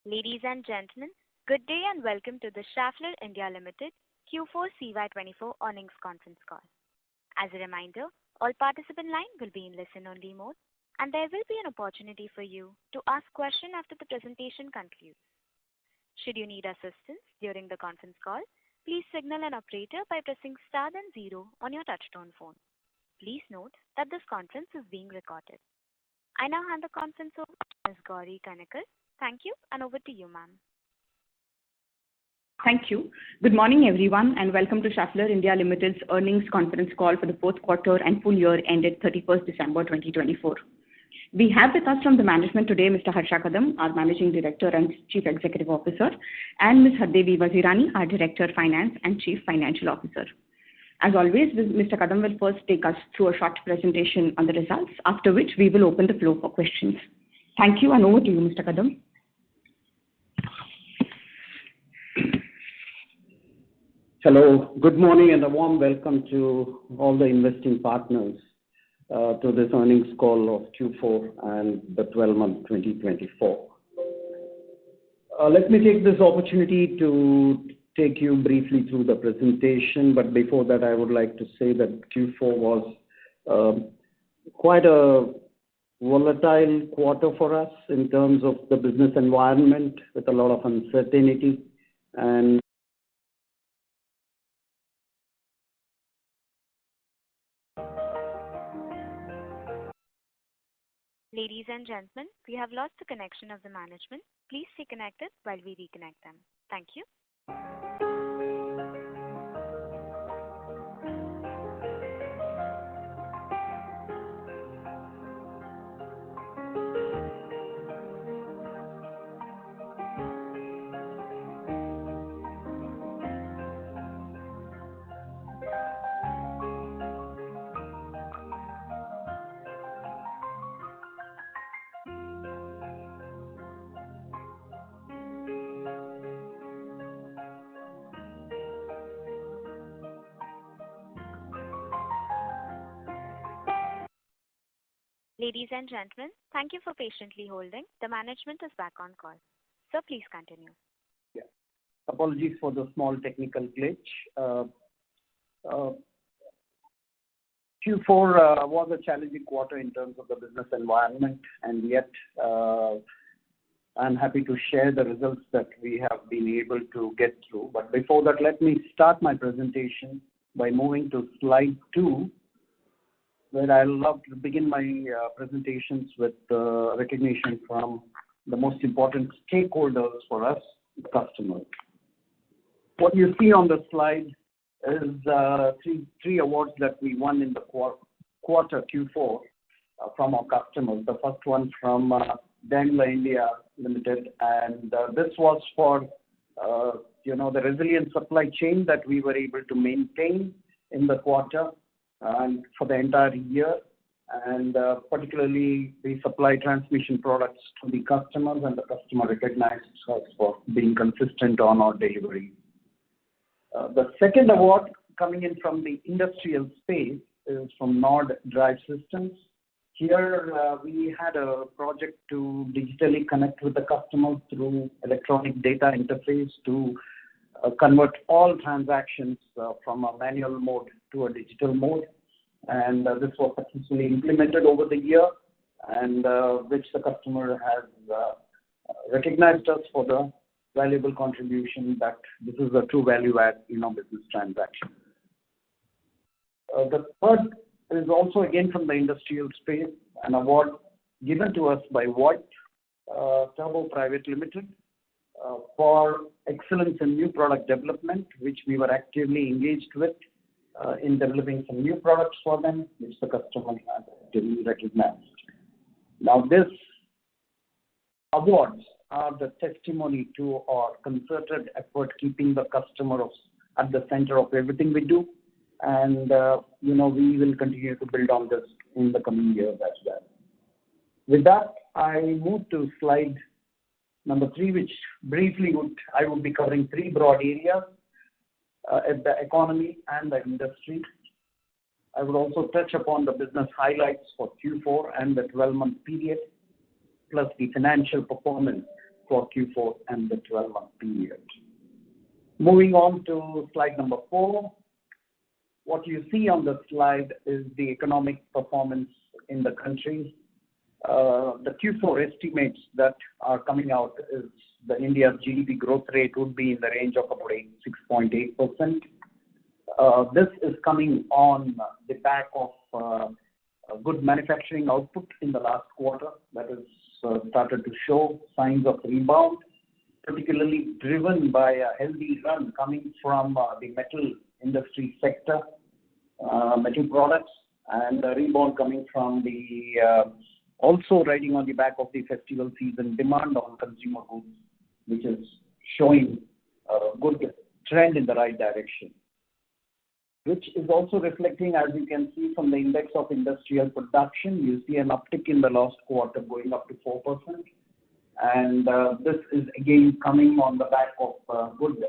Ladies and gentlemen, good day and welcome to the Schaeffler India Limited Q4 CY24 earnings conference call. As a reminder, all participant line will be in listen-only mode, and there will be an opportunity for you to ask questions after the presentation concludes. Should you need assistance during the conference call, please signal an operator by pressing star then 0 on your touchtone phone. Please note that this conference is being recorded. I now hand the conference over to Ms. Gauri Kanikar. Thank you, and over to you, ma'am. Thank you. Good morning, everyone, and welcome to Schaeffler India Limited's earnings conference call for the fourth quarter and full year ended 31st December 2024. We have with us from the management today Mr. Harsha Kadam, our Managing Director and Chief Executive Officer, and Ms. Hardevi Vazirani, our Director of Finance and Chief Financial Officer. As always, Mr. Kadam will first take us through a short presentation on the results, after which we will open the floor for questions. Thank you, and over to you, Mr. Kadam. Hello, good morning and a warm welcome to all the investing partners to this earnings call of Q4 and the 12-month 2024. Let me take this opportunity to take you briefly through the presentation, but before that I would like to say that Q4 was quite a volatile quarter for us in terms of the business environment with a lot of uncertainty and Ladies and gentlemen, we have lost the connection of the management. Please stay connected while we reconnect them. Thank you. Ladies and gentlemen, thank you for patiently holding. The management is back on call. Sir, please continue. Yeah. Apologies for the small technical glitch. Q4 was a challenging quarter in terms of the business environment, and yet I'm happy to share the results that we have been able to get through. But before that, let me start my presentation by moving to slide 2, where I love to begin my presentations with recognition from the most important stakeholders for us, the customers. What you see on the slide is three awards that we won in the quarter Q4 from our customers. The first one from Daimler India Limited, and this was for the resilient supply chain that we were able to maintain in the quarter and for the entire year, and particularly we supply transmission products to the customers, and the customer recognized us for being consistent on our delivery. The second award coming in from the industrial space is from Nord Drive Systems. Here we had a project to digitally connect with the customers through electronic data interface to convert all transactions from a manual mode to a digital mode, and this was successfully implemented over the year, and which the customer has recognized us for the valuable contribution that this is a true value add in our business transaction. The third is also again from the industrial space, an award given to us by Voigt Turbo Private Limited for excellence in new product development, which we were actively engaged with in developing some new products for them, which the customer has actively recognized. Now, these awards are the testimony to our concerted effort keeping the customer at the center of everything we do, and we will continue to build on this in the coming years as well. With that, I move to slide number 3, which briefly I would be covering 3 broad areas, the economy and the industry. I would also touch upon the business highlights for Q4 and the 12-month period, plus the financial performance for Q4 and the 12-month period. Moving on to slide number 4. What you see on the slide is the economic performance in the country. The Q4 estimates that are coming out is the India's GDP growth rate would be in the range of about 6.8%. This is coming on the back of good manufacturing output in the last quarter that has started to show signs of rebound, particularly driven by a healthy run coming from the metal industry sector, metal products, and a rebound coming from the also riding on the back of the festival season demand on consumer goods, which is showing a good trend in the right direction, which is also reflecting, as you can see from the index of industrial production. You see an uptick in the last quarter going up to 4%. And this is again coming on the back of good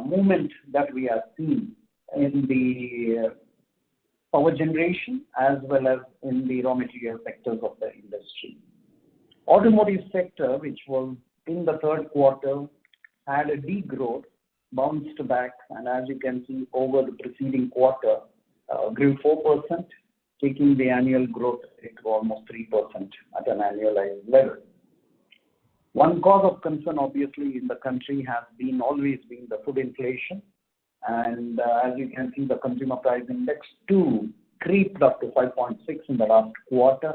movement that we are seeing in the power generation as well as in the raw material sectors of the industry. Automotive sector, which was in the third quarter, had a degrowth, bounced back, and as you can see over the preceding quarter, grew 4%, taking the annual growth rate to almost 3% at an annualized level. One cause of concern, obviously, in the country has always been the food inflation. And as you can see, the consumer price index too creeped up to 5.6 in the last quarter,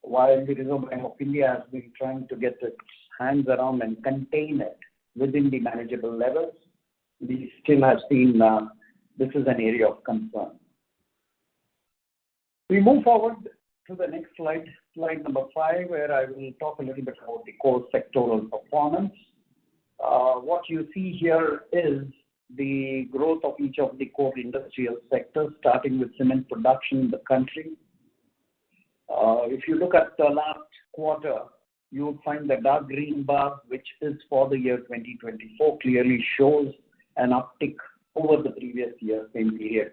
while the Reserve Bank of India has been trying to get its hands around and contain it within the manageable levels. We still have seen this is an area of concern. We move forward to the next slide, slide number 5, where I will talk a little bit about the core sectoral performance. What you see here is the growth of each of the core industrial sectors, starting with cement production in the country. If you look at the last quarter, you will find the dark green bar, which is for the year 2024, clearly shows an uptick over the previous year, same period.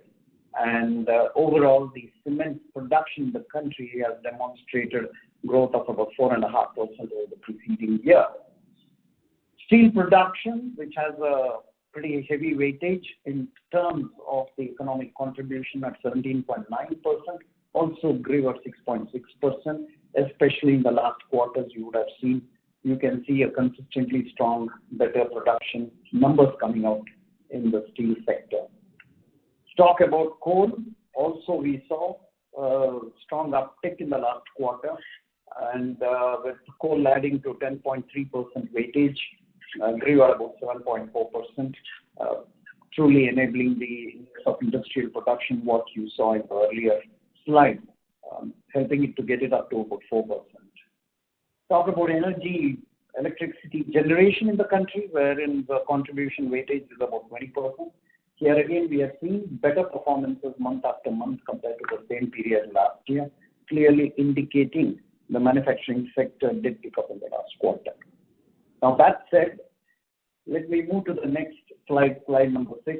And overall, the cement production in the country has demonstrated growth of about 4.5% over the preceding year. Steel production, which has a pretty heavy weightage in terms of the economic contribution at 17.9%, also grew at 6.6%, especially in the last quarters. You would have seen, you can see a consistently strong, better production numbers coming out in the steel sector. Talk about coal. Also, we saw a strong uptick in the last quarter, and with coal adding to 10.3% weightage, grew at about 7.4%, truly enabling the index of industrial production, what you saw in the earlier slide, helping it to get it up to about 4%. Talk about energy, electricity generation in the country, wherein the contribution weightage is about 20%. Here again, we have seen better performances month after month compared to the same period last year, clearly indicating the manufacturing sector did pick up in the last quarter. Now that said, let me move to the next slide, slide number 6,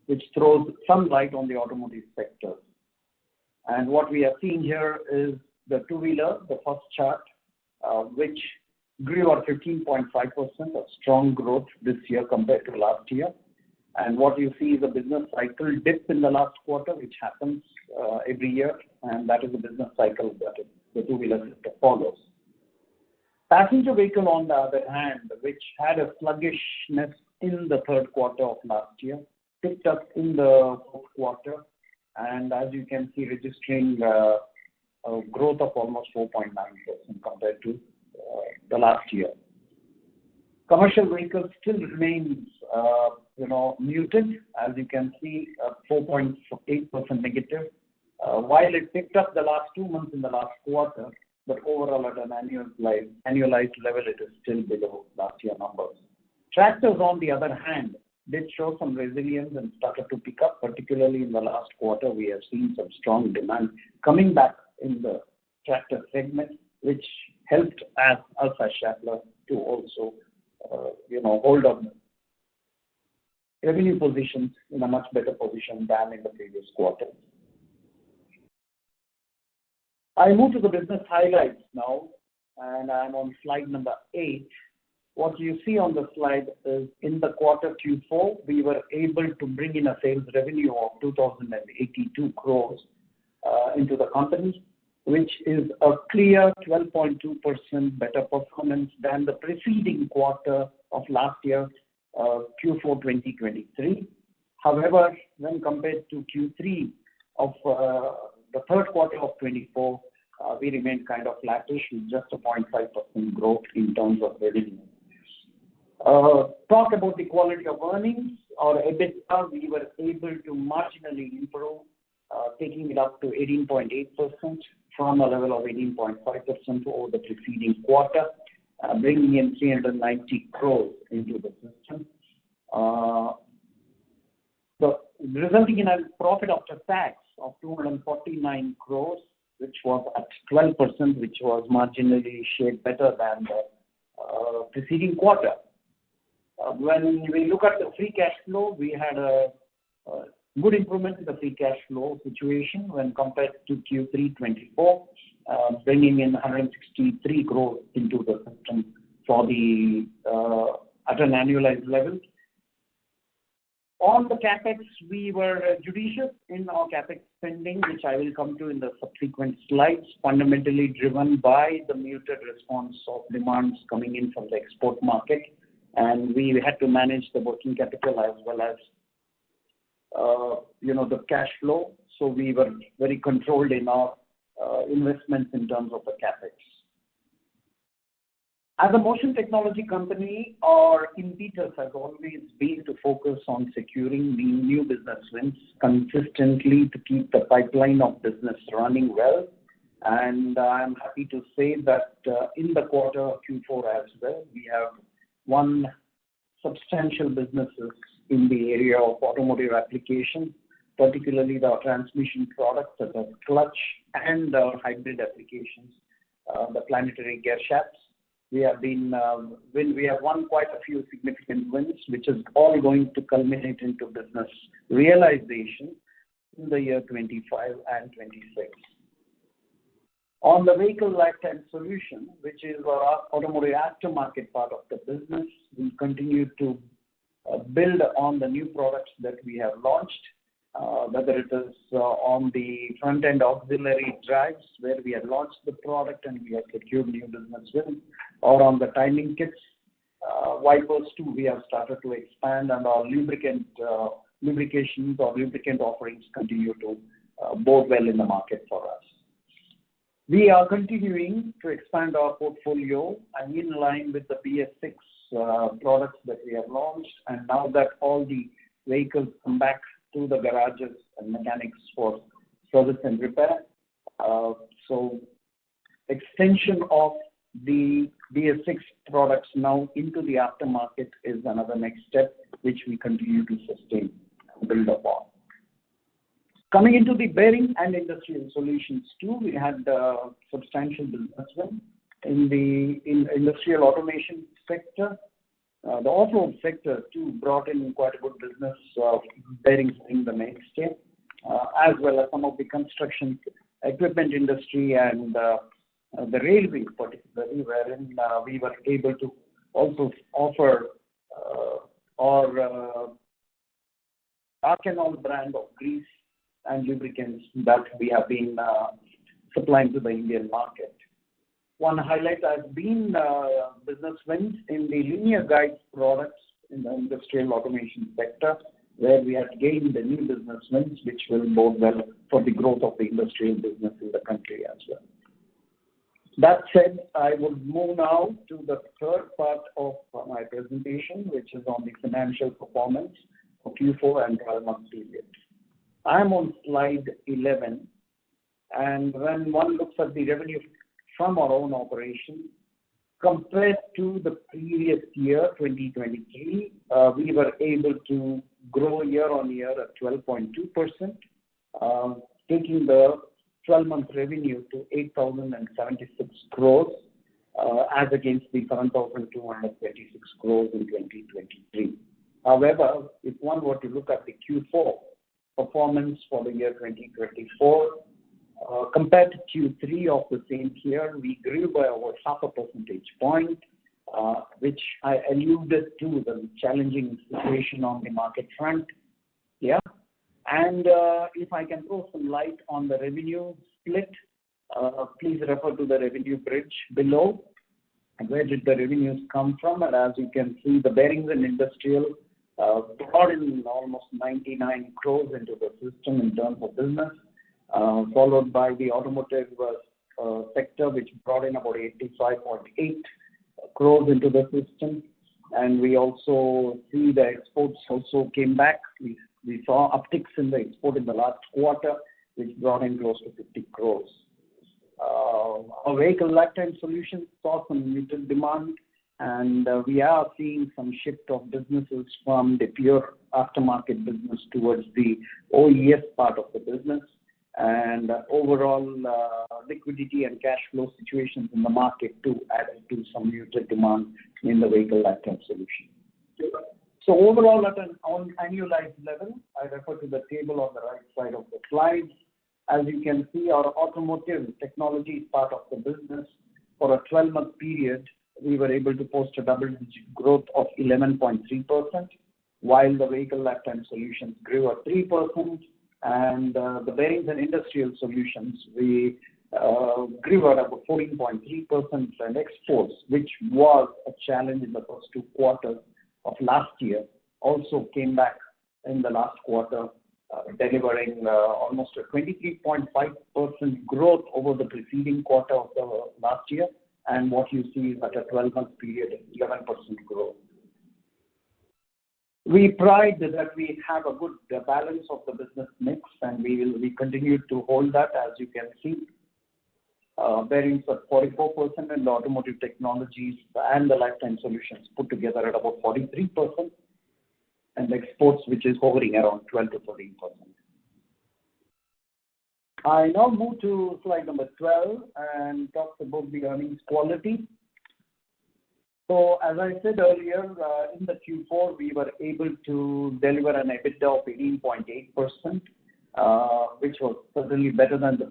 which throws some light on the automotive sector. And what we are seeing here is the two-wheeler, the first chart, which grew at 15.5%, a strong growth this year compared to last year. And what you see is a business cycle dip in the last quarter, which happens every year, and that is the business cycle that the two-wheeler sector follows. Passenger vehicle, on the other hand, which had a sluggishness in the third quarter of last year, picked up in the fourth quarter, and as you can see, registering a growth of almost 4.9% compared to the last year. Commercial vehicles still remains, muted, as you can see, 4.8% negative, while it picked up the last 2 months in the last quarter, but overall at an annualized level, it is still below last year numbers. Tractors, on the other hand, did show some resilience and started to pick up, particularly in the last quarter. We have seen some strong demand coming back in the tractor segment, which helped us as Schaeffler to also, hold on revenue positions in a much better position than in the previous quarter. I move to the business highlights now, and I'm on slide number 8. What you see on the slide is in the quarter Q4, we were able to bring in a sales revenue of 2,082 crores into the company, which is a clear 12.2% better performance than the preceding quarter of last year, Q4 2023. However, when compared to Q3 of the third quarter of 24, we remained kind of flattish with just a 0.5% growth in terms of revenue. Talk about the quality of earnings or EBITDA, we were able to marginally improve, taking it up to 18.8% from a level of 18.5% over the preceding quarter, bringing in 390 crores into the system. Resulting in a profit after tax of 249 crores, which was at 12%, which was marginally shade better than the preceding quarter. When we look at the free cash flow, we had a good improvement in the free cash flow situation when compared to Q3 24, bringing in 163 crores into the system for the at an annualized level. On the capex, we were judicious in our capex spending, which I will come to in the subsequent slides, fundamentally driven by the muted response of demands coming in from the export market. And we had to manage the working capital as well as, the cash flow. So we were very controlled in our investments in terms of the capex. As a motion technology company, our impetus has always been to focus on securing the new business wins consistently to keep the pipeline of business running well. And I'm happy to say that in the quarter Q4 as well, we have won substantial businesses in the area of automotive application, particularly the transmission products such as clutch and hybrid applications, the planetary gear shafts. We have won quite a few significant wins, which is all going to culminate into business realization in the year 25 and 26. On the vehicle lifetime solution, which is our automotive aftermarket part of the business, we continue to build on the new products that we have launched, whether it is on the front-end auxiliary drives, where we have launched the product and we have secured new business wins, or on the timing kits, wipers too, we have started to expand, and our lubrications or lubricant offerings continue to bode well in the market for us. We are continuing to expand our portfolio and in line with the BS6 products that we have launched, and now that all the vehicles come back to the garages and mechanics for service and repair. So extension of the BS6 products now into the aftermarket is another next step, which we continue to sustain and build upon. Coming into the bearing and industrial solutions too, we had substantial business win in the industrial automation sector. The off-road sector too brought in quite a good business, bearings being the mainstay, as well as some of the construction equipment industry and the railway particularly, wherein we were able to also offer our Arcanol brand of grease and lubricants that we have been supplying to the Indian market. One highlight has been business wins in the linear guide products in the industrial automation sector, where we have gained the new business wins, which will bode well for the growth of the industrial business in the country as well. That said, I would move now to the third part of my presentation, which is on the financial performance for Q4 and 12-month period. I am on slide 11, and when one looks at the revenue from our own operation, compared to the previous year, 2023, we were able to grow year on year at 12.2%, taking the 12-month revenue to 8,076 crores, as against the 7,226 crores in 2023. However, if one were to look at the Q4 performance for the year 2024, Compared to Q3 of the same year, we grew by over half a percentage point, which I alluded to the challenging situation on the market front. Yeah. And if I can throw some light on the revenue split, please refer to the revenue bridge below. Where did the revenues come from? And as you can see, the bearings and industrial brought in almost 99 crores into the system in terms of business, followed by the automotive sector, which brought in about 85.8 crores into the system. And we also see the exports also came back. We saw upticks in the export in the last quarter, which brought in close to 50 crores. Our vehicle lifetime solutions saw some muted demand, and we are seeing some shift of businesses from the pure aftermarket business towards the OES part of the business. And overall liquidity and cash flow situations in the market too added to some muted demand in the vehicle lifetime solution. So overall, at an annualized level, I refer to the table on the right side of the slide. As you can see, our automotive technology part of the business, for a 12-month period, we were able to post a double-digit growth of 11.3%, while the vehicle lifetime solutions grew at 3%, and the bearings and industrial solutions, we grew at about 14.3%, and exports, which was a challenge in the first two quarters of last year, also came back in the last quarter, delivering almost a 23.5% growth over the preceding quarter of the last year, and what you see is at a 12-month period, 11% growth. We pride that we have a good balance of the business mix, and we continue to hold that, as you can see. Bearings at 44%, and the automotive technologies and the lifetime solutions put together at about 43%, and exports, which is hovering around 12 to 14%. I now move to slide number 12 and talk about the earnings quality. So as I said earlier, in the Q4, we were able to deliver an EBITDA of 18.8%, which was certainly better than the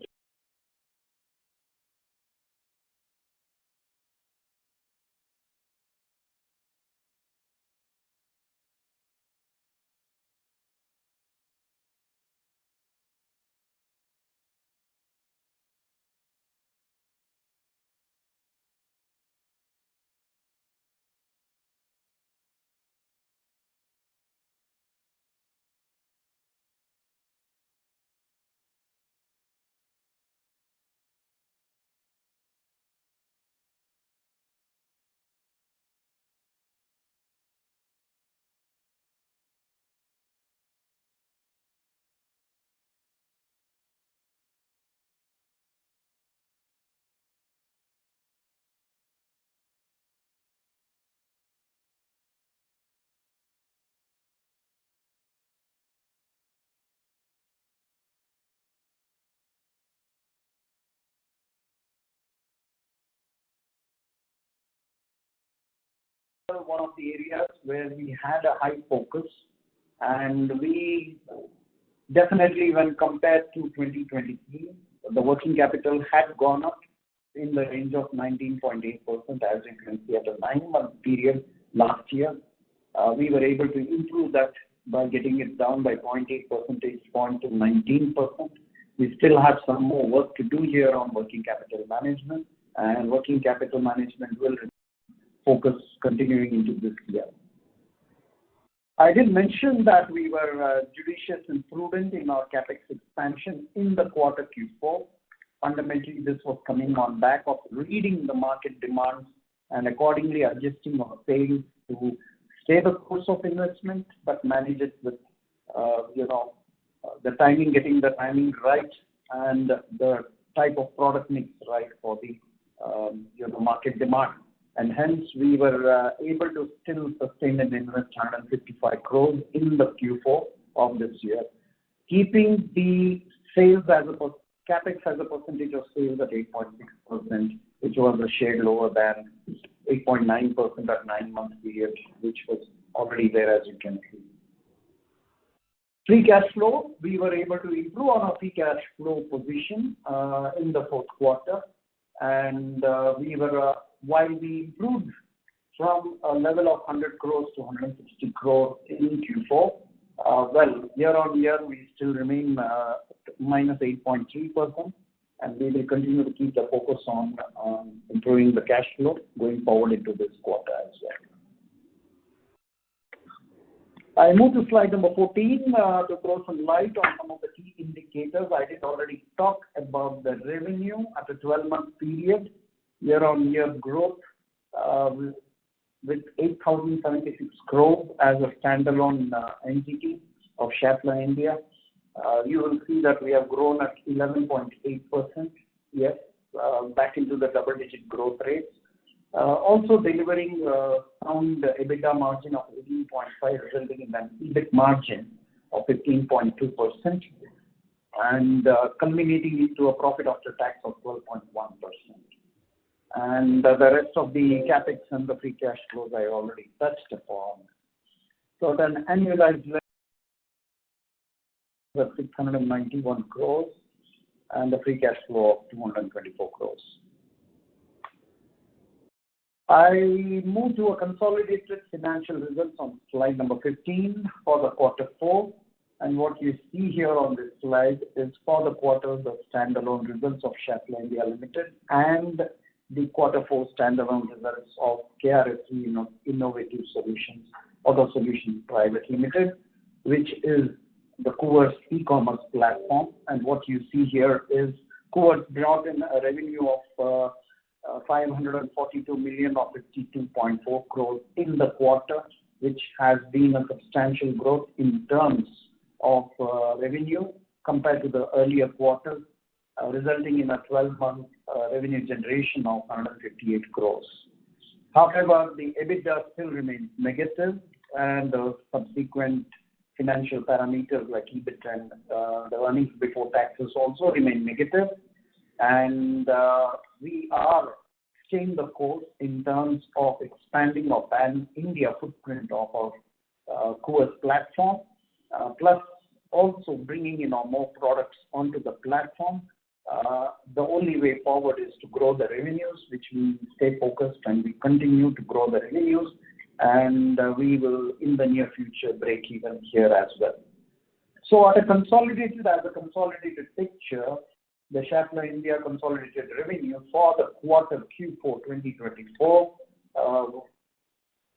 one of the areas where we had a high focus, and we definitely, when compared to 2023, the working capital had gone up in the range of 19.8%, as you can see, at a 9-month period last year. We were able to improve that by getting it down by 0.8 percentage point to 19%. We still have some more work to do here on working capital management, and working capital management will focus continuing into this year. I did mention that we were judicious and prudent in our capex expansion in the quarter Q4. Fundamentally, this was coming on back of reading the market demands and accordingly adjusting our sales to stay the course of investment, but manage it with, the timing, getting the timing right, and the type of product mix right for the, market demand. And hence, we were able to still sustain and invest 155 crores in the Q4 of this year, keeping the sales as a capex as a percentage of sales at 8.6%, which was a shade lower than 8.9% at 9-month period, which was already there, as you can see. Free cash flow, we were able to improve on our free cash flow position in the fourth quarter, and while we improved from a level of 100 crores to 160 crores in Q4, year on year we still remain minus 8.3%, and we will continue to keep the focus on improving the cash flow going forward into this quarter as well. I move to slide number 14 to throw some light on some of the key indicators. I did already talk about the revenue at a 12-month period, year-on-year growth with 8,076 crores as a standalone entity of Schaeffler India. You will see that we have grown at 11.8%, yes, back into the double-digit growth rates. Also delivering sound EBITDA margin of 18.5%, resulting in an EBIT margin of 15.2%, and culminating into a profit after tax of 12.1%. And the rest of the capex and the free cash flows I already touched upon. So at an annualized level of 691 crores and the free cash flow of 224 crores. I move to a consolidated financial results on slide number 15 for the quarter 4. And what you see here on this slide is for the quarter, the standalone results of Schaeffler India Limited and the quarter 4 standalone results of KRSV Innovative Solutions, Auto Solutions Private Limited, which is the Coors e-commerce platform. And what you see here is Coors brought in a revenue of 542 million or 52.4 crores in the quarter, which has been a substantial growth in terms of revenue compared to the earlier quarters, resulting in a 12-month revenue generation of 158 crores. However, the EBITDA still remains negative, and the subsequent financial parameters like EBIT and the earnings before taxes also remain negative. And we are staying the course in terms of expanding our pan-India footprint of our Coors platform, plus also bringing in more products onto the platform. The only way forward is to grow the revenues, which we stay focused and we continue to grow the revenues, and we will in the near future break even here as well. So as a consolidated picture, the Schaeffler India consolidated revenue for the quarter Q4 2024,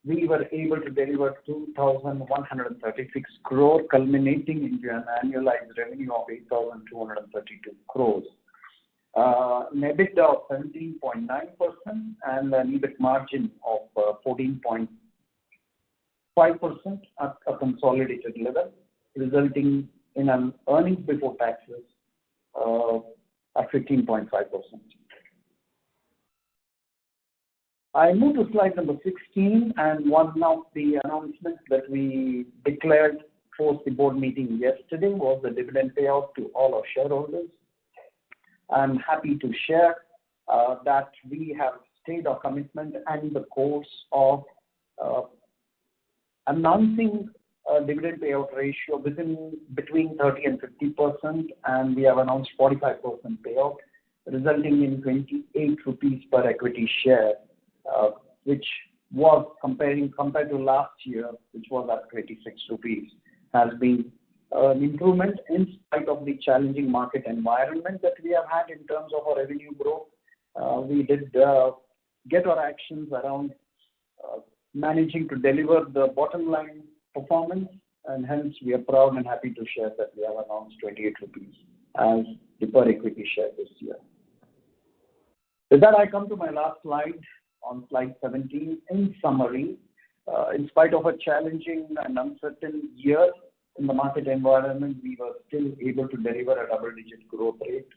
we were able to deliver 2,136 crore, culminating into an annualized revenue of 8,232 crores. An EBITDA of 17.9% and an EBIT margin of 14.5% at a consolidated level, resulting in an earnings before taxes at 15.5%. I move to slide number 16, and one of the announcements that we declared post the board meeting yesterday was the dividend payout to all our shareholders. I'm happy to share that we have stayed our commitment and in the course of announcing a dividend payout ratio between 30 and 50%, and we have announced 45% payout, resulting in 28 rupees per equity share, which was compared to last year, which was at 26 rupees, has been an improvement in spite of the challenging market environment that we have had in terms of our revenue growth. We did get our actions around managing to deliver the bottom line performance, and hence we are proud and happy to share that we have announced 28 rupees as the per equity share this year. With that, I come to my last slide on slide 17. In summary, in spite of a challenging and uncertain year in the market environment, we were still able to deliver a double-digit growth rate,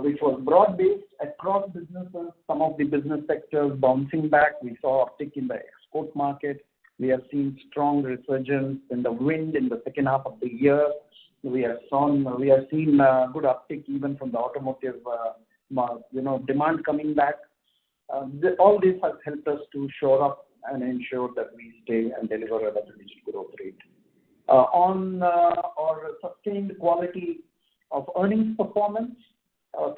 which was broad-based across businesses. Some of the business sectors bouncing back. We saw an uptick in the export market. We have seen strong resurgence in the wind in the second half of the year. We have seen good uptick even from the automotive, demand coming back. All this has helped us to shore up and ensure that we stay and deliver a double-digit growth rate. On our sustained quality of earnings performance,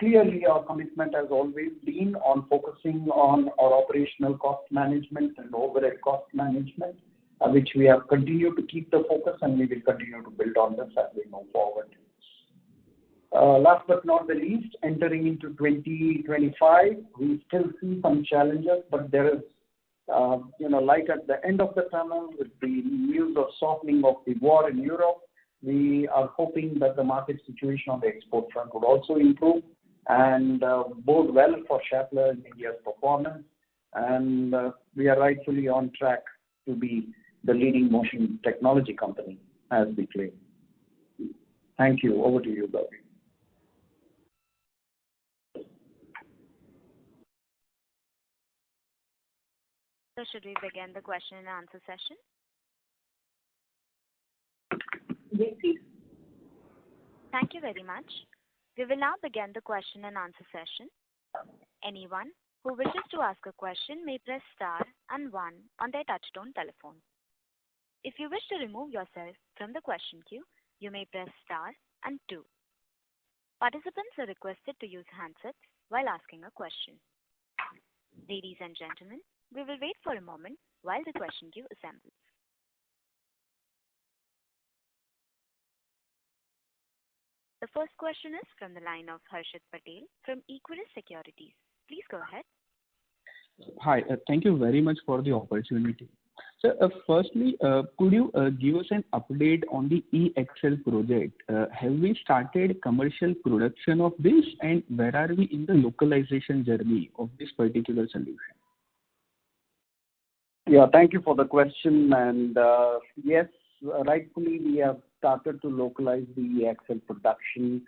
clearly our commitment has always been on focusing on our operational cost management and overhead cost management, which we have continued to keep the focus, and we will continue to build on this as we move forward. Last but not the least, entering into 2025, we still see some challenges, but there is light at the end of the tunnel with the news of softening of the war in Europe. We are hoping that the market situation on the export front would also improve and bode well for Schaeffler in India's performance. And we are rightfully on track to be the leading motion technology company as we claim. Thank you. Over to you, Gauri. So should we begin the question and answer session? Yes, please. Thank you very much. We will now begin the question and answer session. Anyone who wishes to ask a question may press star and 1 on their touchtone telephone. If you wish to remove yourself from the question queue, you may press star and 2. Participants are requested to use handsets while asking a question. Ladies and gentlemen, we will wait for a moment while the question queue assembles. The first question is from the line of Harshit Patel from Equirus Securities. Please go ahead. Hi, thank you very much for the opportunity. So, firstly, could you give us an update on the e-Axle project? Have we started commercial production of this, and where are we in the localization journey of this particular solution? Yeah, thank you for the question. And yes, rightfully, we have started to localize the e-Axle production.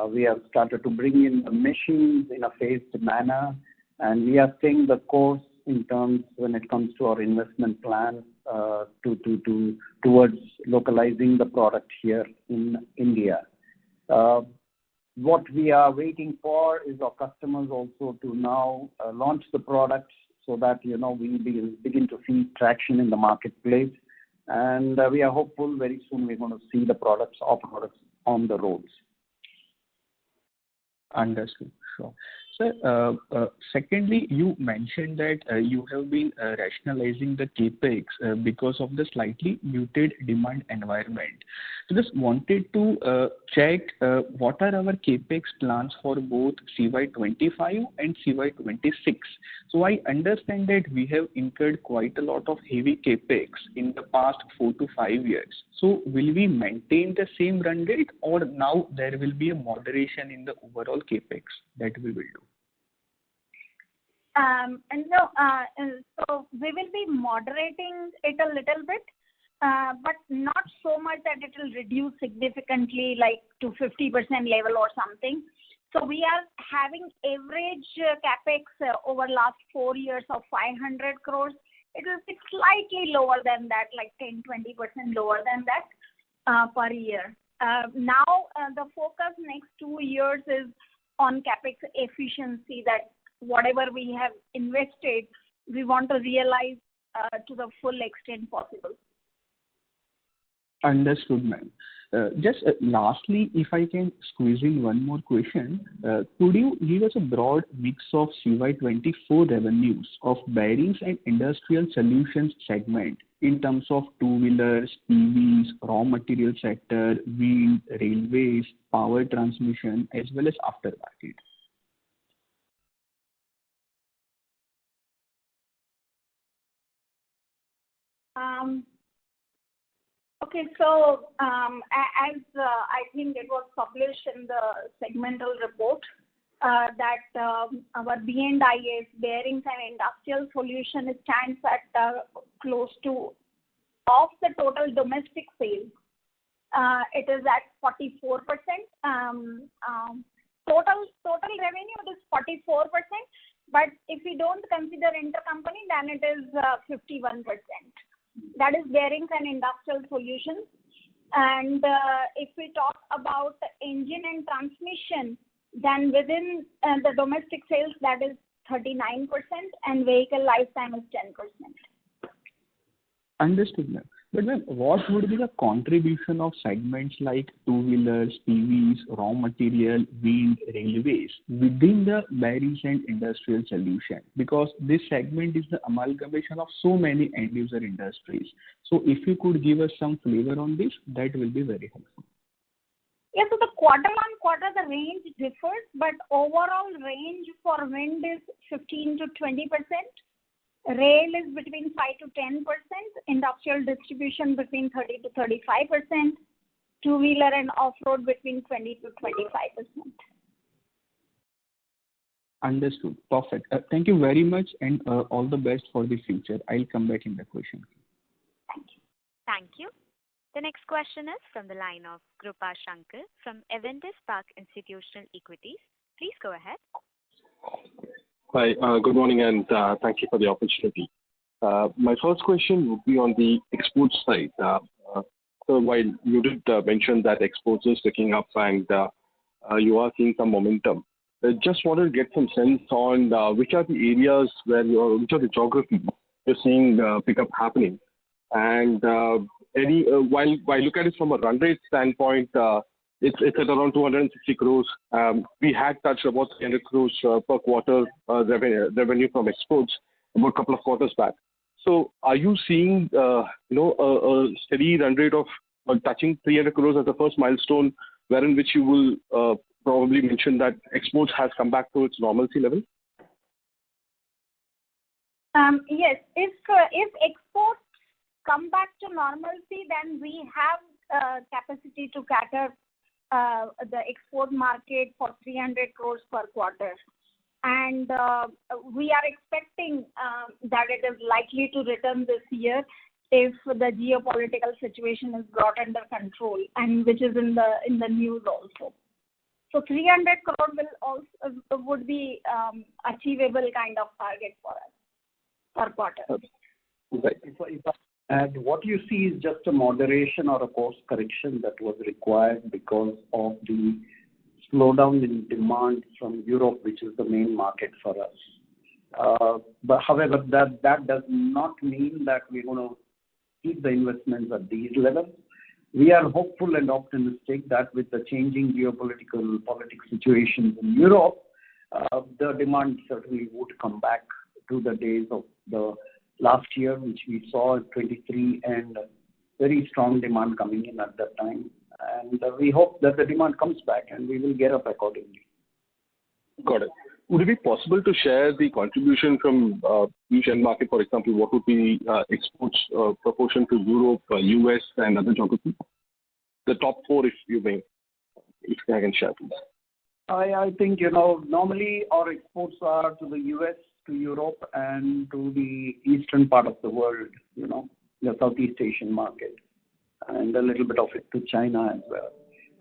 We have started to bring in the machines in a phased manner, and we are staying the course in terms when it comes to our investment plan towards localizing the product here in India. What we are waiting for is our customers also to now launch the products so that we begin to see traction in the marketplace. And we are hopeful very soon we're going to see our products on the roads. Understood. Sure. So, secondly, you mentioned that you have been rationalizing the capex because of the slightly muted demand environment. So, just wanted to check what are our capex plans for both CY25 and CY26. So, I understand that we have incurred quite a lot of heavy capex in the past 4 to 5 years. So, will we maintain the same run rate, or now there will be a moderation in the overall capex that we will do? So we will be moderating it a little bit, but not so much that it will reduce significantly, like to 50% level or something. So we are having average capex over last 4 years of 500 crores. It will be slightly lower than that, like 10-20% lower than that per year. Now the focus next 2 years is on capex efficiency, that whatever we have invested, we want to realize to the full extent possible. Understood, ma'am. Just lastly, if I can squeeze in one more question, could you give us a broad mix of CY24 revenues of bearings and industrial solutions segment in terms of two-wheelers, EVs, raw material sector, wind, railways, power transmission, as well as aftermarket? Okay, so as I think it was published in the segmental report that our B&IS, bearings and industrial solution, stands at close to of the total domestic sales. It is at 44%. Total revenue, it is 44%. But if we don't consider intercompany, then it is 51%. That is bearings and industrial solutions. And if we talk about engine and transmission, then within the domestic sales, that is 39%, and vehicle lifetime is 10%. Understood, ma'am. But ma'am, what would be the contribution of segments like two-wheelers, PVs, raw material, wind, railways within the bearings and industrial solution? Because this segment is the amalgamation of so many end-user industries. So if you could give us some flavor on this, that will be very helpful. Yeah, so the quarter-on-quarter, the range differs, but overall range for wind is 15 to 20%. Rail is between 5 to 10%, industrial distribution between 30 to 35%, two-wheeler and off-road between 20 to 25%. Understood. Perfect. Thank you very much and all the best for the future. I'll come back in the question. Thank you. Thank you. The next question is from the line of Krupa Shankar from Avendus Spark Institutional Equities. Please go ahead. Hi, good morning, and thank you for the opportunity. My first question would be on the export side. So while you did mention that exports is picking up and you are seeing some momentum, I just wanted to get some sense on which are the areas which are the geographies you're seeing pickup happening. And while I look at it from a run rate standpoint, it's at around 260 crores. We had touched about 300 crores per quarter revenue from exports about a couple of quarters back. So are you seeing a steady run rate of touching 300 crores as the first milestone, wherein which you will probably mention that exports has come back to its normalcy level? Yes, if exports come back to normalcy, then we have capacity to cater the export market for 300 crores per quarter. And we are expecting that it is likely to return this year if the geopolitical situation is brought under control, and which is in the news also. So 300 crore would be achievable kind of target for us per quarter. Right. And what you see is just a moderation or a course correction that was required because of the slowdown in demand from Europe, which is the main market for us. But however, that does not mean that we're going to keep the investments at these levels. We are hopeful and optimistic that with the changing geopolitical situations in Europe, the demand certainly would come back to the days of the last year, which we saw in 23, and very strong demand coming in at that time. And we hope that the demand comes back and we will get up accordingly. Got it. Would it be possible to share the contribution from each end market? For example, what would be exports proportion to Europe, US, and other geographies? The top four, if I can share, please. I think, normally our exports are to the US, to Europe, and to the eastern part of the world, the Southeast Asian market, and a little bit of it to China as well.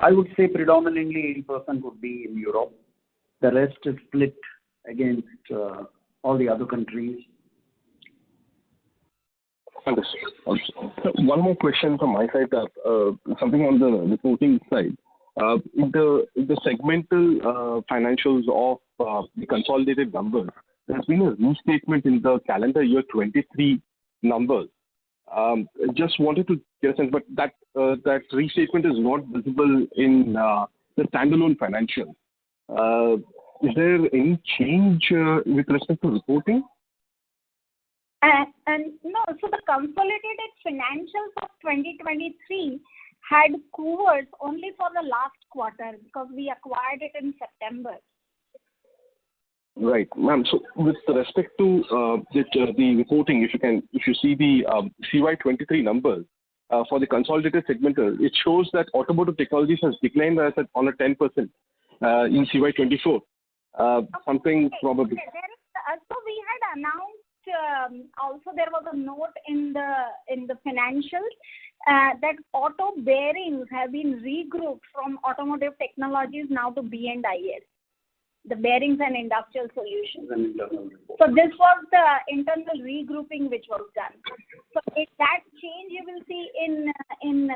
I would say predominantly 80% would be in Europe. The rest is split against all the other countries. Understood. One more question from my side, something on the reporting side. In the segmental financials of the consolidated numbers, there's been a restatement in the calendar year 23 numbers. Just wanted to get a sense, but that restatement is not visible in the standalone financials. Is there any change with respect to reporting? And no, so the consolidated financials of 2023 had Coovers only for the last quarter because we acquired it in September. Right, ma'am. So with respect to the reporting, if you see the CY23 numbers for the consolidated segmental, it shows that automotive technologies has declined on a 10% in CY24. Something probably. So we had announced. Also, there was a note in the financials that auto bearings have been regrouped from automotive technologies now to B&IS. The bearings and industrial solutions. So this was the internal regrouping which was done. So if that change you will see in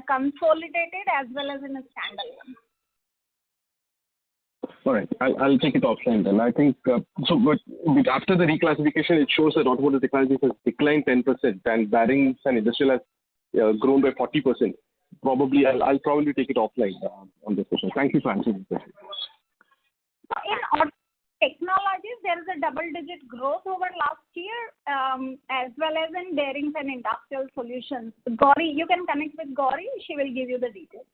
consolidated as well as in a standalone. All right, I'll take it offline then. I think so. But after the reclassification, it shows that automotive technologies has declined 10%, and bearings and industrial has grown by 40%. Probably, I'll probably take it offline on this question. Thank you for answering the question. In auto technologies, there is a double-digit growth over last year, as well as in bearings and industrial solutions. Gauri, you can connect with Gauri. She will give you the details.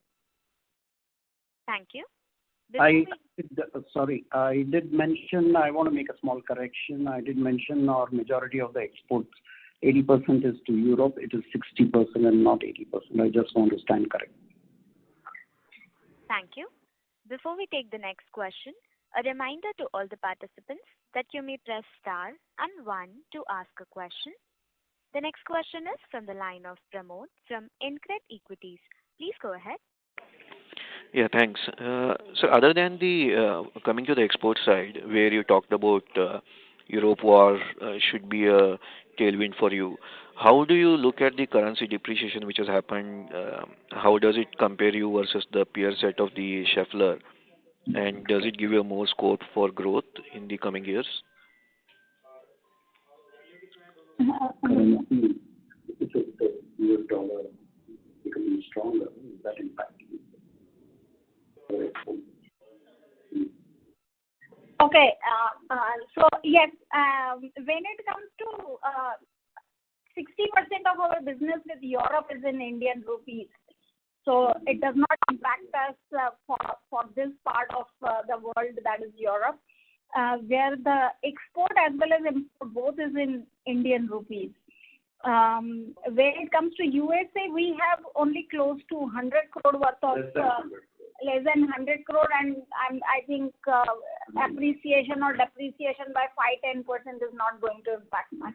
Thank you. I did mention, I want to make a small correction. I did mention our majority of the exports, 80% is to Europe. It is 60% and not 80%. I just want to stand correct. Thank you. Before we take the next question, a reminder to all the participants that you may press star and 1 to ask a question. The next question is from the line of Pramod from InCred Equities. Please go ahead. Yeah, thanks. So other than the coming to the export side, where you talked about Europe war should be a tailwind for you, how do you look at the currency depreciation which has happened? How does it compare you versus the peer set of the Schaeffler? And does it give you more scope for growth in the coming years? Currency, if the US dollar becoming stronger, is that impacting it? Okay. So yes, when it comes to 60% of our business with Europe is in Indian rupees. So it does not impact us for this part of the world, that is Europe, where the export as well as import both is in Indian rupees. When it comes to USA, we have only close to 100 crore worth of less than 100 crore, and I think appreciation or depreciation by 5-10% is not going to impact much.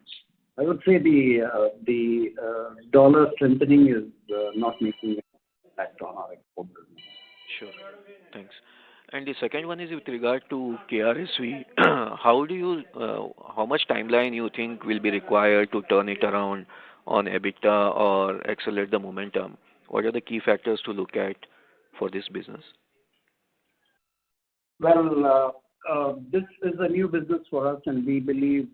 I would say the dollar strengthening is not making an impact on our export business. Sure. Thanks. And the second one is with regard to KRSV. How much timeline you think will be required to turn it around on EBITDA or accelerate the momentum? What are the key factors to look at for this business? Well, this is a new business for us, and we believe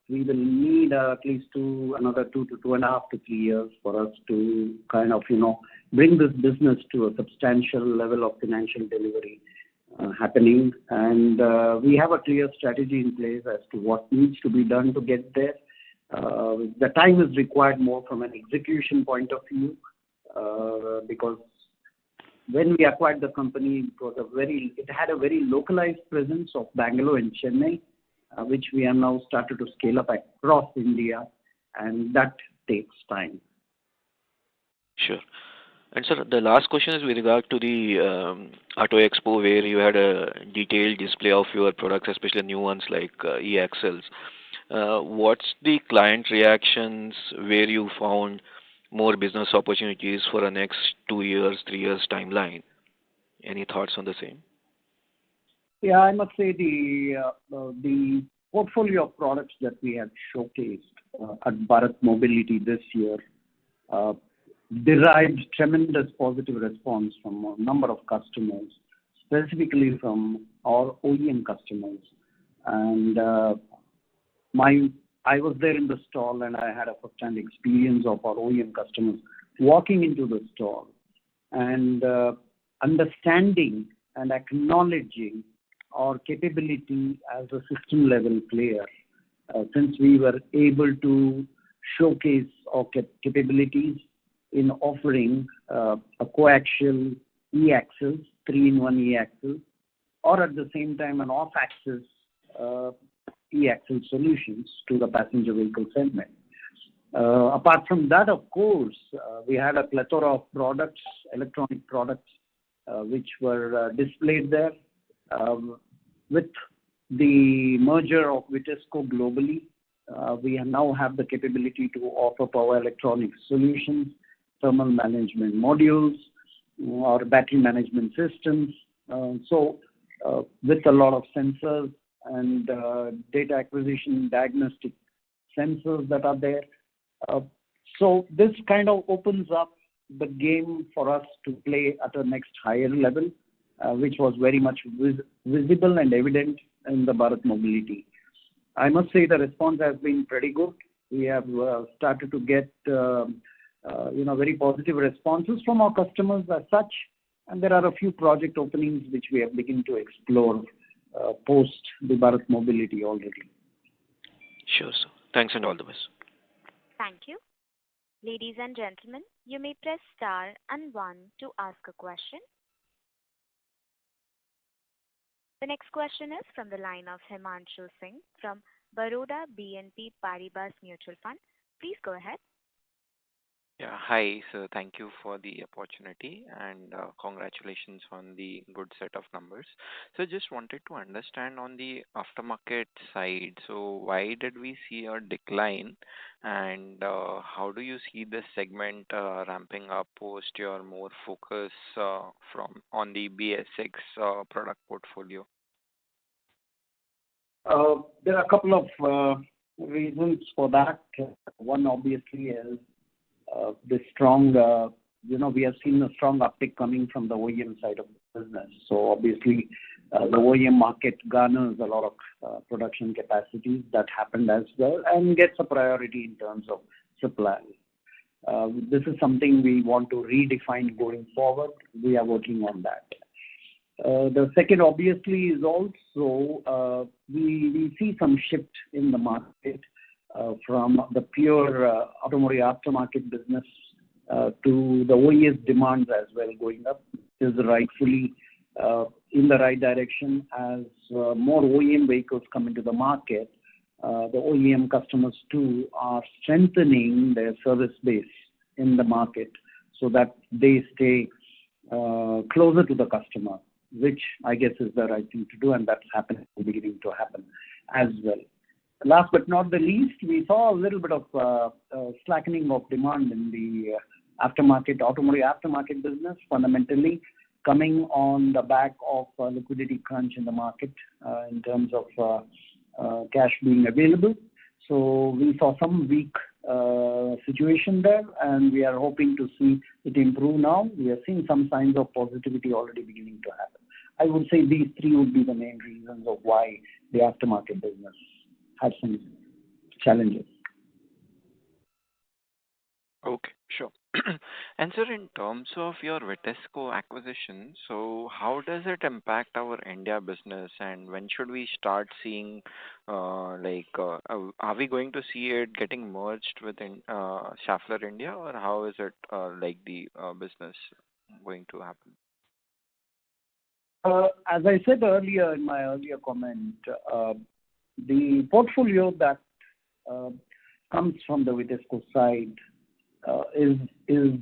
we will need at least another 2 to 2.5 to 3 years for us to kind of, bring this business to a substantial level of financial delivery happening. And we have a clear strategy in place as to what needs to be done to get there. The time is required more from an execution point of view, because when we acquired the company, it had a very localized presence of Bangalore and Chennai, which we have now started to scale up across India, and that takes time. Sure. And sir, the last question is with regard to the Auto Expo, where you had a detailed display of your products, especially new ones like e-axles. What's the client reactions where you found more business opportunities for the next 2 years, 3 years timeline? Any thoughts on the same? Yeah, I must say the portfolio of products that we have showcased at Bharat Mobility this year derived tremendous positive response from a number of customers, specifically from our OEM customers. And I was there in the stall, and I had a first-hand experience of our OEM customers walking into the stall and understanding and acknowledging our capability as a system-level player, since we were able to showcase our capabilities in offering a coaxial e-axle, 3-in-1 e-axle, or at the same time an off-axis e-axle solutions to the passenger vehicle segment. Apart from that, of course, we had a plethora of products, electronic products, which were displayed there. With the merger of Vitesco globally, we now have the capability to offer power electronic solutions, thermal management modules, or battery management systems. With a lot of sensors and data acquisition diagnostic sensors that are there. So this kind of opens up the game for us to play at a next higher level, which was very much visible and evident in the Bharat Mobility. I must say the response has been pretty good. We have started to get very positive responses from our customers as such. And there are a few project openings which we have begun to explore post the Bharat Mobility already. Sure, sir. Thanks and all the best. Thank you. Ladies and gentlemen, you may press star and 1 to ask a question. The next question is from the line of Himanshu Singh from Baroda BNP Paribas Mutual Fund. Please go ahead. Yeah, hi, sir. Thank you for the opportunity and congratulations on the good set of numbers. So just wanted to understand on the aftermarket side, so why did we see a decline and how do you see this segment ramping up post your more focus from on the BS6 product portfolio? There are a couple of reasons for that. One obviously is the strong, we have seen a strong uptick coming from the OEM side of the business. So obviously, the OEM market garners a lot of production capacity. That happened as well and gets a priority in terms of supply. This is something we want to redefine going forward. We are working on that. The second obviously is also we see some shift in the market from the pure automotive aftermarket business to the OES demands as well going up. Is rightfully in the right direction as more OEM vehicles come into the market. The OEM customers too are strengthening their service base in the market so that they stay closer to the customer, which I guess is the right thing to do, and that's happening, beginning to happen as well. Last but not the least, we saw a little bit of slackening of demand in the automotive aftermarket business, fundamentally coming on the back of liquidity crunch in the market in terms of cash being available. So we saw some weak situation there, and we are hoping to see it improve now. We are seeing some signs of positivity already beginning to happen. I would say these three would be the main reasons of why the aftermarket business had some challenges. Okay, sure. And sir, in terms of your Vitesco acquisition, so how does it impact our India business and when should we start seeing, are we going to see it getting merged within Schaeffler India or how is it the business going to happen? As I said earlier in my earlier comment, the portfolio that comes from the Vitesco side is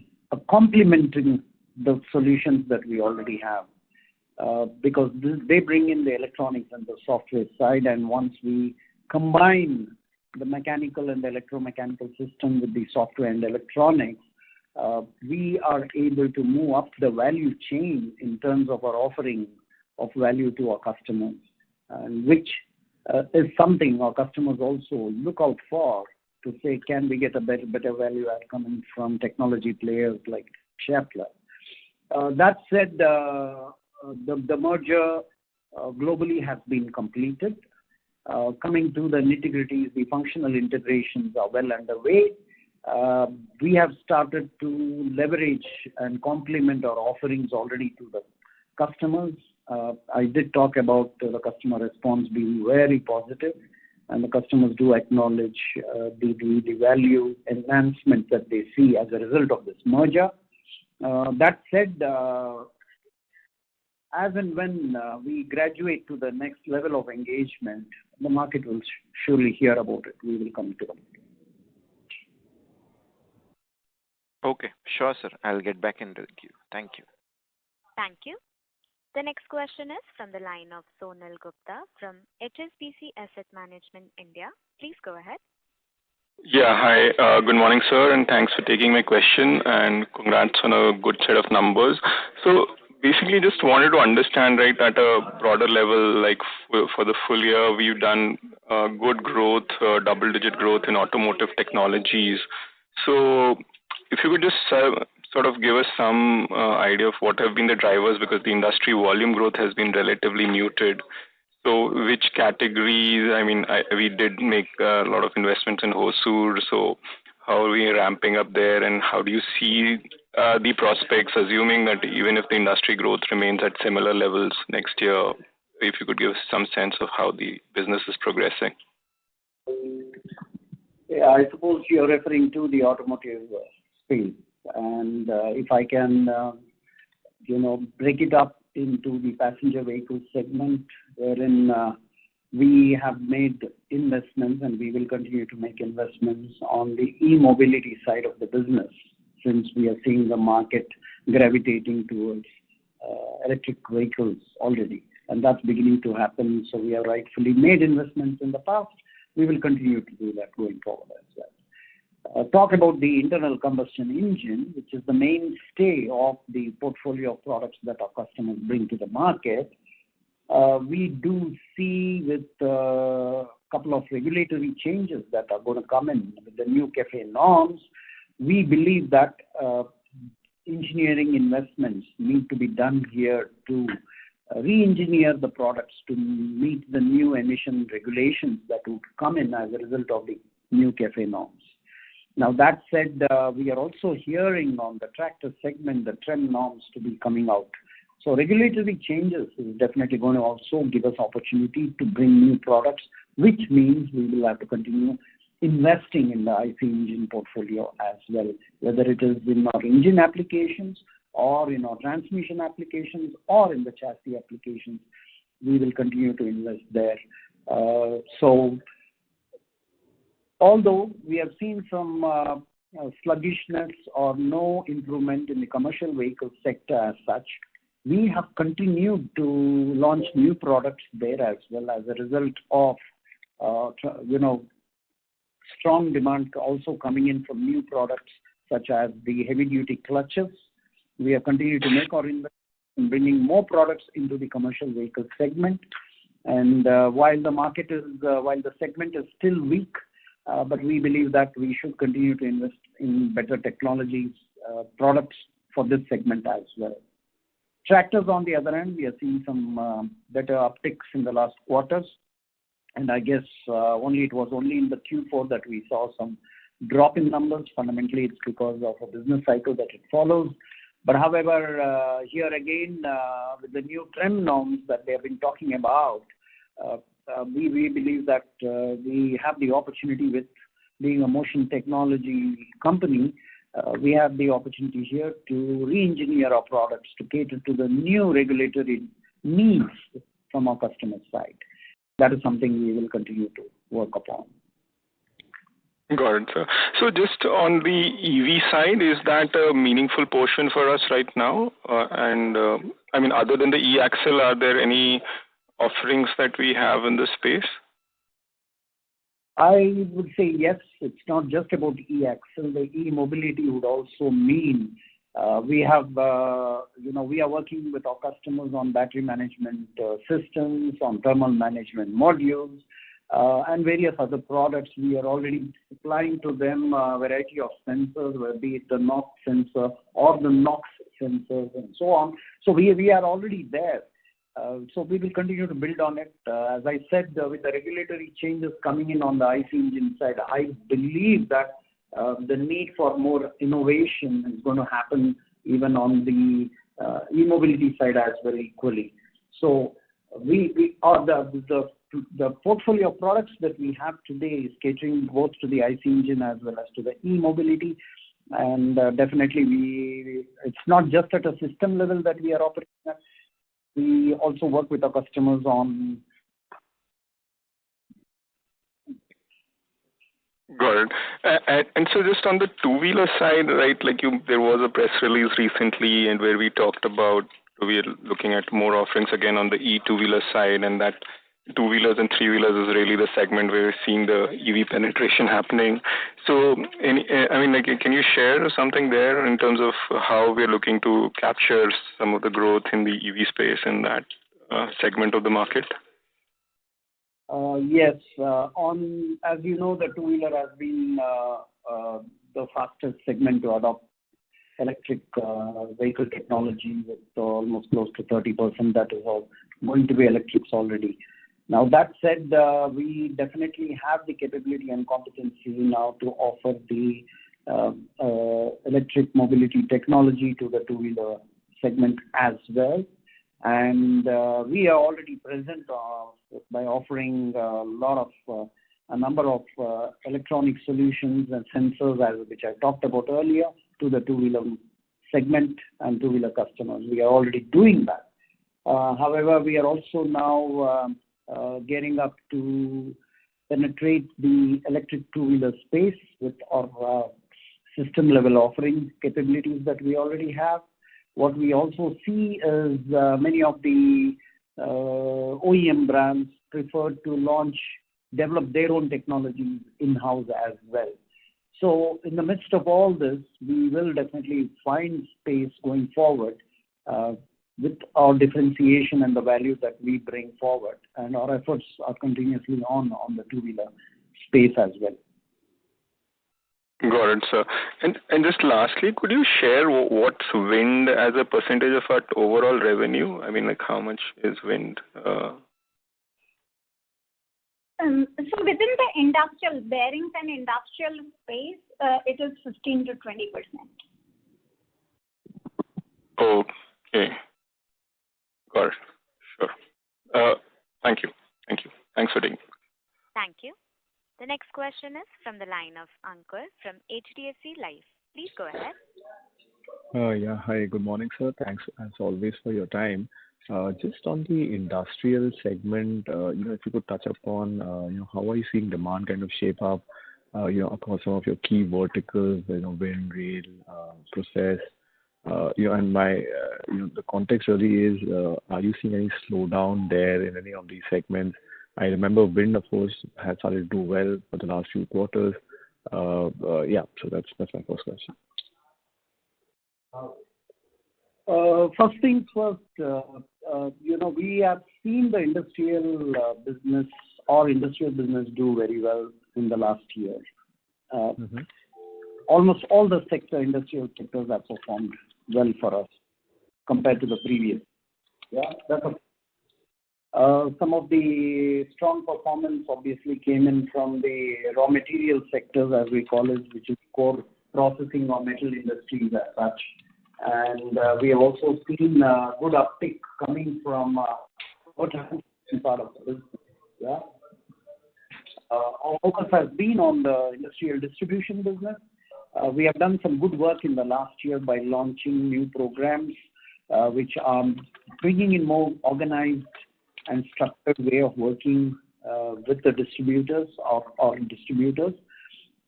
complementing the solutions that we already have because they bring in the electronics and the software side, and once we combine the mechanical and the electromechanical system with the software and electronics, we are able to move up the value chain in terms of our offering of value to our customers, and which is something our customers also look out for to say, can we get a better value add coming from technology players like Schaeffler. That said, the merger globally has been completed. Coming to the nitty-gritties, the functional integrations are well underway. We have started to leverage and complement our offerings already to the customers. I did talk about the customer response being very positive, and the customers do acknowledge the value enhancement that they see as a result of this merger. That said, as and when we graduate to the next level of engagement, the market will surely hear about it. We will come to them. Okay, sure, sir. I'll get back into the queue. Thank you. Thank you. The next question is from the line of Sonal Gupta from HSBC Asset Management India. Please go ahead. Yeah, hi. Good morning, sir, and thanks for taking my question and congrats on a good set of numbers. So basically just wanted to understand, right, at a broader level, like for the full year, we've done good growth, double-digit growth in automotive technologies. So if you could just sort of give us some idea of what have been the drivers, because the industry volume growth has been relatively muted. So which categories, we did make a lot of investments in Hosur, so how are we ramping up there, and how do you see the prospects, assuming that even if the industry growth remains at similar levels next year, if you could give some sense of how the business is progressing? Yeah, I suppose you're referring to the automotive space. And if I can, break it up into the passenger vehicle segment, wherein we have made investments and we will continue to make investments on the e-mobility side of the business, since we are seeing the market gravitating towards electric vehicles already. And that's beginning to happen. So we have rightfully made investments in the past. We will continue to do that going forward as well. Talk about the internal combustion engine, which is the mainstay of the portfolio of products that our customers bring to the market. We do see with a couple of regulatory changes that are going to come in with the new CAFE norms, we believe that engineering investments need to be done here to re-engineer the products to meet the new emission regulations that would come in as a result of the new CAFE norms. Now, that said, we are also hearing on the tractor segment the trend norms to be coming out. So regulatory changes is definitely going to also give us opportunity to bring new products, which means we will have to continue investing in the IC engine portfolio as well, whether it is in our engine applications or in our transmission applications or in the chassis applications. We will continue to invest there. So although we have seen some sluggishness or no improvement in the commercial vehicle sector as such, we have continued to launch new products there as well as a result of, strong demand also coming in from new products such as the heavy-duty clutches. We have continued to make our investment in bringing more products into the commercial vehicle segment. And while the segment is still weak, but we believe that we should continue to invest in better technologies, products for this segment as well. Tractors, on the other hand, we are seeing some better upticks in the last quarters. And I guess it was only in the Q4 that we saw some drop in numbers. Fundamentally, it's because of a business cycle that it follows. But however, here again, with the new trend norms that they have been talking about, we believe that we have the opportunity with being a motion technology company, we have the opportunity here to re-engineer our products to cater to the new regulatory needs from our customer side. That is something we will continue to work upon. Got it, sir. So just on the EV side, is that a meaningful portion for us right now? Other than the e-axle, are there any offerings that we have in this space? I would say yes. It's not just about e-axle. The e-mobility would also mean we are working with our customers on battery management systems, on thermal management modules, and various other products. We are already supplying to them a variety of sensors, be it the NOx sensor or the NOx sensors and so on. So we are already there. So we will continue to build on it. As I said, with the regulatory changes coming in on the IC engine side, I believe that the need for more innovation is going to happen even on the e-mobility side as well equally. So we are the portfolio of products that we have today is catering both to the IC engine as well as to the e-mobility. And definitely it's not just at a system level that we are operating at. We also work with our customers on. Got it. And so just on the two-wheeler side, right, there was a press release recently and where we talked about we're looking at more offerings again on the e-two-wheeler side, and that two-wheelers and three-wheelers is really the segment where we're seeing the EV penetration happening. So, can you share something there in terms of how we're looking to capture some of the growth in the EV space in that segment of the market? Yes. As you know, the two-wheeler has been the fastest segment to adopt electric vehicle technology with almost close to 30% that is all going to be electrics already. Now, that said, we definitely have the capability and competency now to offer the electric mobility technology to the two-wheeler segment as well. And we are already present by offering a number of electronic solutions and sensors, which I talked about earlier, to the two-wheeler segment and two-wheeler customers. We are already doing that. However, we are also now gearing up to penetrate the electric two-wheeler space with our system-level offering capabilities that we already have. What we also see is many of the OEM brands prefer to develop their own technologies in-house as well. So in the midst of all this, we will definitely find space going forward with our differentiation and the value that we bring forward. And our efforts are continuously on the two-wheeler space as well. Got it, sir. And just lastly, could you share what's wind as a percentage of our overall revenue? I mean, like how much is wind? So within the industrial bearings and industrial space, it is 15 to 20%. Okay. Got it. Sure. Thank you. Thanks for taking. Thank you. The next question is from the line of Ankur from HDFC Life. Please go ahead. Yeah. Hi. Good morning, sir. Thanks as always for your time. Just on the industrial segment, if you could touch upon, how are you seeing demand kind of shape up, across some of your key verticals, wind, rail, process, and the context really is, are you seeing any slowdown there in any of these segments? I remember wind, of course, has started to do well for the last few quarters. So that's my first question. First things first, we have seen the industrial business do very well in the last year. Almost all the industrial sectors have performed well for us compared to the previous. Yeah, that's some of the strong performance obviously came in from the raw material sectors, as we call it, which is core processing or metal industries as such. And we have also seen good uptick coming from part of the business. Yeah. Our focus has been on the industrial distribution business. We have done some good work in the last year by launching new programs, which are bringing in more organized and structured way of working with the distributors or distributors.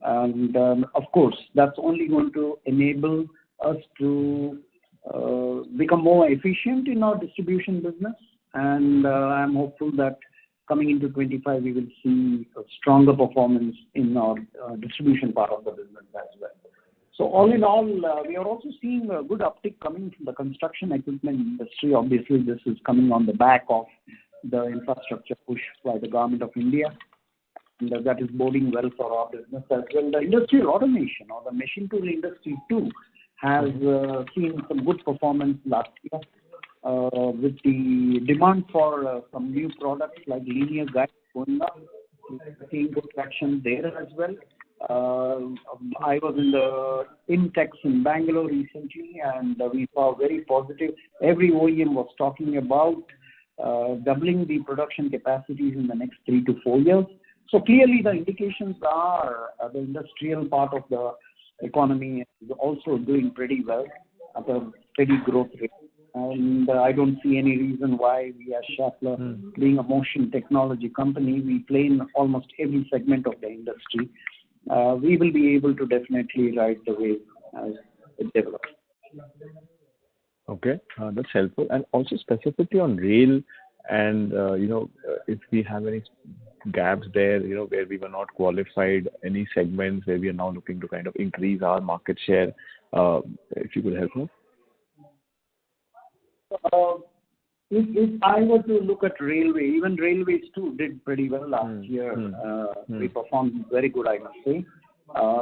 And of course, that's only going to enable us to become more efficient in our distribution business. And I'm hopeful that coming into 25, we will see a stronger performance in our distribution part of the business as well. So all in all, we are also seeing a good uptick coming from the construction equipment industry. Obviously, this is coming on the back of the infrastructure push by the government of India. And that is boding well for our business as well. The industrial automation or the machine tool industry too has seen some good performance last year with the demand for some new products like linear guides going up. We're seeing good traction there as well. I was in the Intex in Bangalore recently, and we saw very positive. Every OEM was talking about doubling the production capacities in the next 3 to 4 years. So clearly, the indications are the industrial part of the economy is also doing pretty well at a steady growth rate. And I don't see any reason why we as Schaeffler, being a motion technology company, we play in almost every segment of the industry. We will be able to definitely ride the wave as it develops. Okay, that's helpful. And also specifically on rail and, if we have any gaps there, where we were not qualified, any segments where we are now looking to kind of increase our market share, if you could help us. If I were to look at railway, even railways too did pretty well last year. We performed very good, I must say,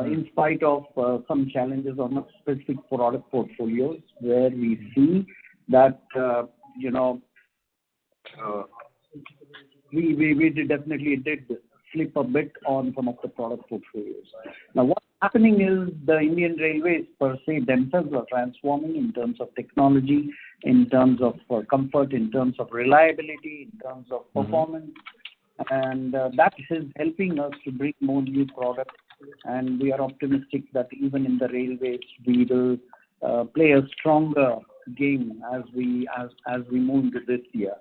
in spite of some challenges on the specific product portfolios where we see that, definitely did slip a bit on some of the product portfolios. Now, what's happening is the Indian Railways per se themselves are transforming in terms of technology, in terms of comfort, in terms of reliability, in terms of performance, and that is helping us to bring more new products. And we are optimistic that even in the railways, we will play a stronger game as we move into this year.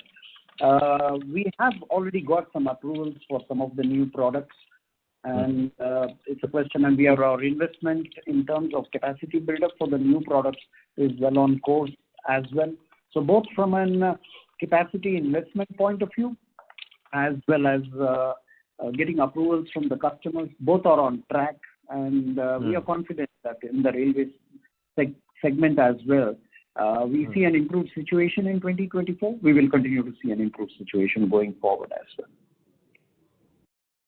We have already got some approvals for some of the new products, and it's a question, and our investment in terms of capacity buildup for the new products is well on course as well. So both from an capacity investment point of view, as well as getting approvals from the customers, both are on track, and we are confident that in the railways segment as well, we see an improved situation in 2024. We will continue to see an improved situation going forward as well.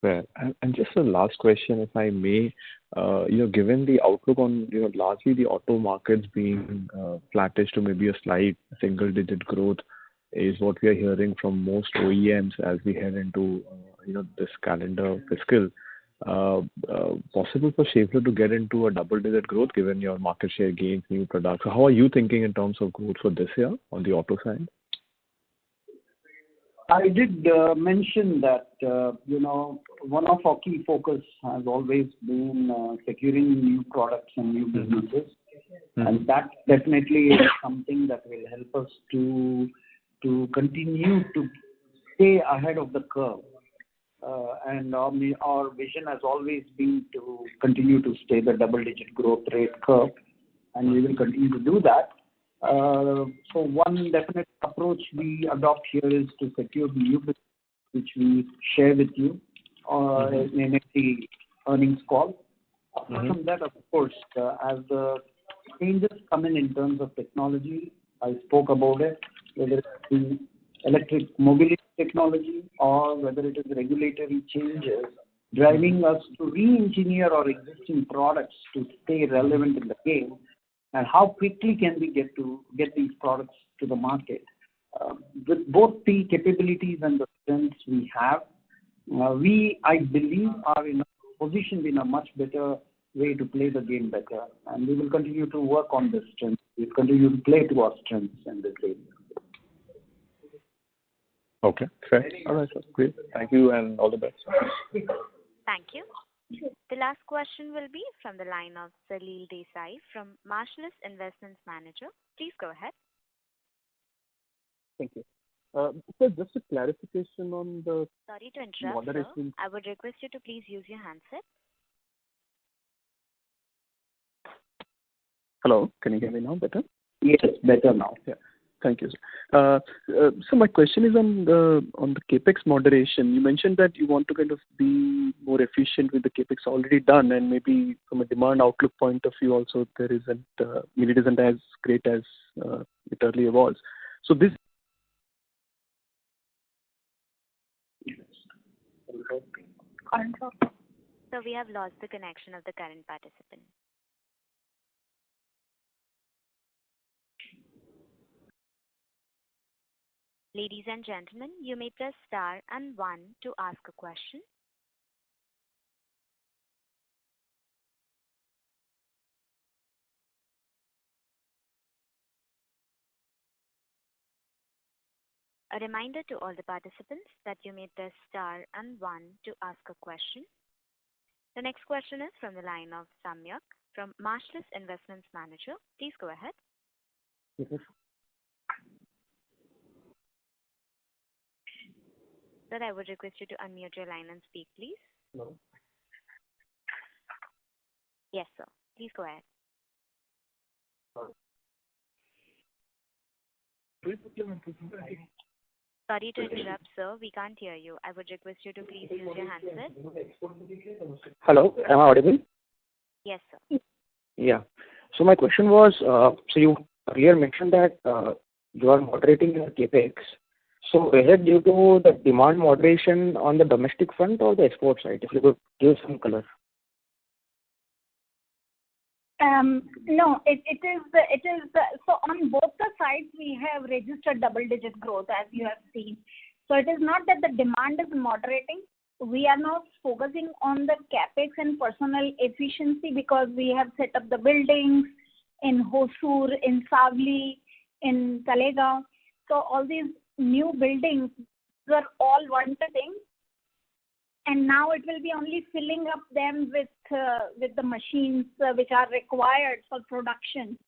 Fair. And just a last question, if I may, given the outlook on, largely the auto markets being flattish to maybe a slight single-digit growth is what we are hearing from most OEMs as we head into, this calendar fiscal. Possible for Schaeffler to get into a double-digit growth given your market share gains, new products? So how are you thinking in terms of growth for this year on the auto side? I did mention that, one of our key focus has always been securing new products and new businesses. And that definitely is something that will help us to continue to stay ahead of the curve. And our vision has always been to continue to stay the double-digit growth rate curve, and we will continue to do that. So one definite approach we adopt here is to secure the new business, which we share with you in the earnings call. Apart from that, of course, as the changes come in terms of technology, I spoke about it, whether it's the electric mobility technology or whether it is regulatory changes driving us to re-engineer our existing products to stay relevant in the game, and how quickly can we get these products to the market. With both the capabilities and the strengths we have, I believe, are positioned in a much better way to play the game better, and we will continue to work on this strength. We will continue to play to our strengths in this area. Okay, fair. All right, sir. Great. Thank you and all the best. Thank you. The last question will be from the line of Salil Desai from Marshallus Investments Manager. Please go ahead. Thank you. So just a clarification on the... Sorry to interrupt, sir. I would request you to please use your handset. Hello, can you hear me now better? Yes, better now. Yeah. Thank you, sir. So my question is on the capex moderation. You mentioned that you want to kind of be more efficient with the capex already done, and maybe from a demand outlook point of view also it isn't as great as it earlier was. So this. So we have lost the connection of the current participant. Ladies and gentlemen, you may press star and 1 to ask a question. A reminder to all the participants that you may press star and 1 to ask a question. The next question is from the line of Samyak from Marshallus Investments Manager. Please go ahead. Yes, sir. Sir, I would request you to unmute your line and speak, please. Hello. Yes, sir. Please go ahead. Sorry to interrupt, sir. We can't hear you. I would request you to please use your handset. Hello, am I audible? Yes, sir. Yeah. So my question was, so you earlier mentioned that you are moderating your capex. So is it due to the demand moderation on the domestic front or the export side? If you could give some color. No, it is so on both the sides we have registered double-digit growth, as you have seen. So it is not that the demand is moderating. We are now focusing on the capex and personnel efficiency because we have set up the buildings in Hosur, in Savli, in Talegaon. So all these new buildings were all one thing, and now it will be only filling up them with the machines which are required for production.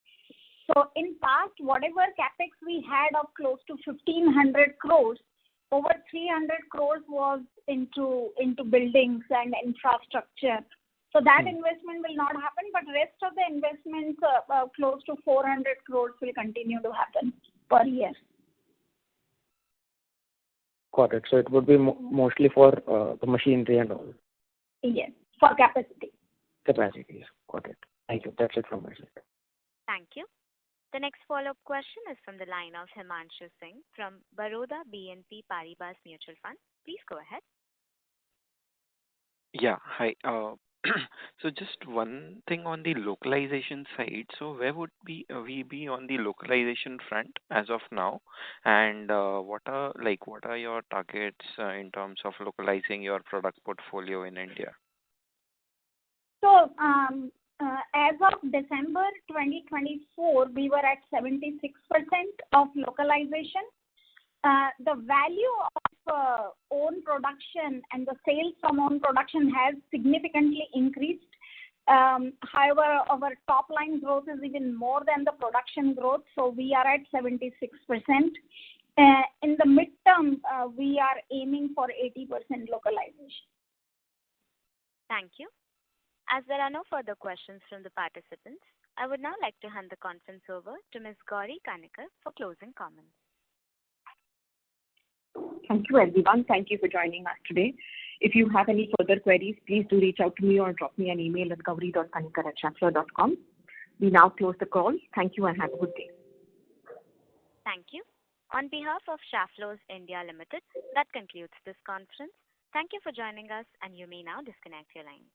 So in past, whatever capex we had of close to 1,500 crores, over 300 crores was into buildings and infrastructure. So that investment will not happen, but rest of the investments, close to 400 crores, will continue to happen per year. Got it. So it would be mostly for the machinery and all. Yes, for capacity. Capacities. Got it. Thank you. That's it from my side. Thank you. The next follow-up question is from the line of Himanshu Singh from Baroda BNP Paribas Mutual Fund. Please go ahead. Yeah. Hi. So just one thing on the localization side. So where would we be on the localization front as of now? And what are your targets in terms of localizing your product portfolio in India? So as of December 2024, we were at 76% of localization. The value of own production and the sales from own production has significantly increased. However, our top line growth is even more than the production growth, so we are at 76%. In the midterm, we are aiming for 80% localization. Thank you. As there are no further questions from the participants, I would now like to hand the conference over to Ms. Gauri Kanikar for closing comments. Thank you, everyone. Thank you for joining us today. If you have any further queries, please do reach out to me or drop me an email at gauri.kanikar@schaeffler.com. We now close the call. Thank you and have a good day. Thank you. On behalf of Schaeffler India Limited, that concludes this conference. Thank you for joining us, and you may now disconnect your line.